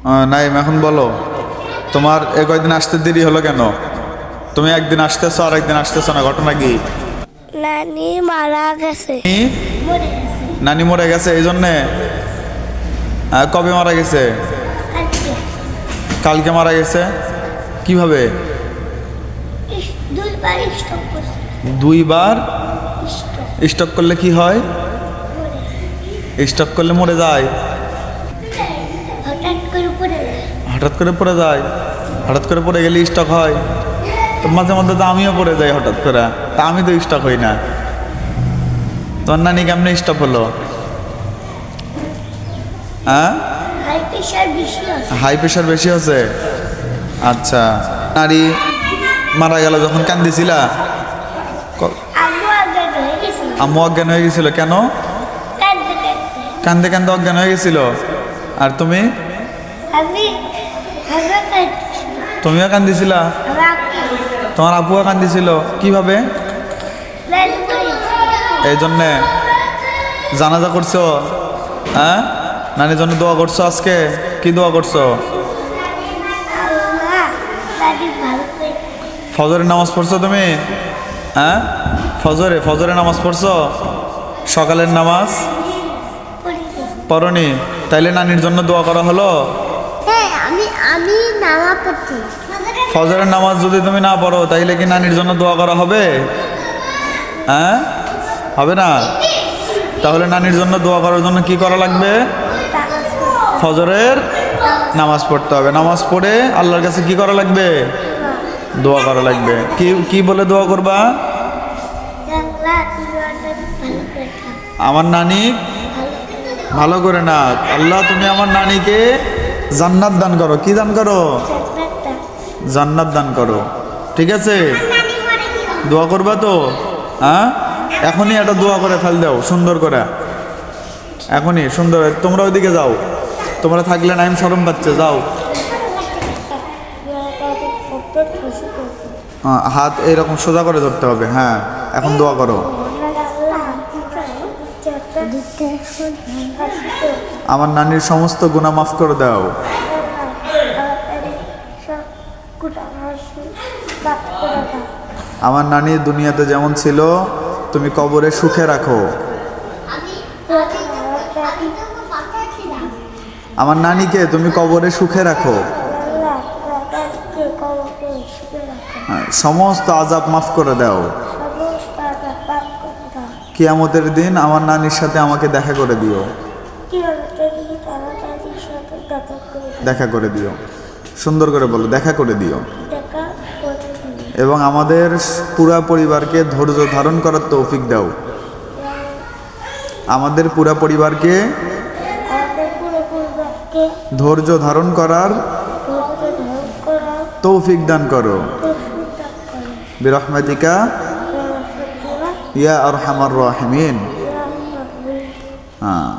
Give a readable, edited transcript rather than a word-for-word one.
নাইম, এখন বলো তোমার এ কয়দিন আসতে দেরি হলো কেন? তুমি একদিন আসতেছো আর একদিন আসতেছো না, ঘটনা কি? নানি মারা গেছে। নানি মরে গেছে এই জন্যে? কবে মারা গেছে? কালকে মারা গেছে। কিভাবে? দুইবার স্টক করলে কি হয়? স্টক করলে মরে যায়? হঠাৎ করে পড়ে যায়। হঠাৎ করে পড়ে গেলে স্টক হয়? তো মাঝে মধ্যে তো আমিও পড়ে যাই হঠাৎ করে, তা আমি তো স্টক হই না। তোমার নানি কেমনে স্টক হলো? হ্যাঁ, হাই প্রেশার বেশি আছে। আচ্ছা, নারী মারা গেল যখন কান্দিছিলা? আম্মু অজ্ঞান হয়ে গেছিল কেন? কান্দে কান্দে অজ্ঞান হয়ে গেছিল। আর তুমি? তুমিও কান্দিছিলা? তোমার আব্বুও কান্দিছিল। কিভাবে? এই জন্যে জানাজা করছো? হ্যাঁ, নানির জন্য দোয়া করছো আজকে? কি দোয়া করছো? ফজরের নামাজ পড়ছো তুমি? হ্যাঁ, ফজরে নামাজ পড়ছো? সকালের নামাজ পড়নি? তাইলে নানির জন্য দোয়া করা হলো? ফজরের নামাজ যদি তুমি না পড়ো তাইলে কি নানির জন্য দোয়া করা হবে? হ্যাঁ, হবে না। তাহলে নানির জন্য দোয়া করার জন্য কি করা লাগবে? ফজরের নামাজ পড়তে হবে। নামাজ পড়ে আল্লাহর কাছে কি করা লাগবে? দোয়া করা লাগবে। কি বলে দোয়া করবা? আমার নানি ভালো করে না। আল্লাহ তুমি আমার নানিকে জান্নাত দান করো। কি দান করো? জান্নাত দান করো। ঠিক আছে, দোয়া করবা তো? হ্যাঁ, এখনই একটা দোয়া করে ফেল দাও সুন্দর করে, এখনই সুন্দর। তোমরা ওইদিকে যাও, তোমরা থাকলে নাইম শরম পাচ্ছে, যাও। হাত এইরকম সোজা করে ধরতে হবে। হ্যাঁ, এখন দোয়া করো। আমার নানির সমস্ত গুনাহ মাফ করে দাও। আমার নানি দুনিয়াতে যেমন ছিল তুমি কবরে সুখে রাখো। আমার নানিকে তুমি কবরে সুখে রাখো। সমস্ত আযাব মাফ করে দাও। কিয়ামতের দিন আমার নানির সাথে আমাকে দেখা করে দিও। দেখা করে দিও, সুন্দর করে বলো, দেখা করে দিও। এবং আমাদের পুরা পরিবারকে ধৈর্য ধারণ করার তৌফিক দাও। আমাদের পুরা পরিবারকে ধৈর্য ধারণ করার তৌফিক দান করো। বিরহমাতিকা ইয়া আরহামার রাহিমিন। হ্যাঁ।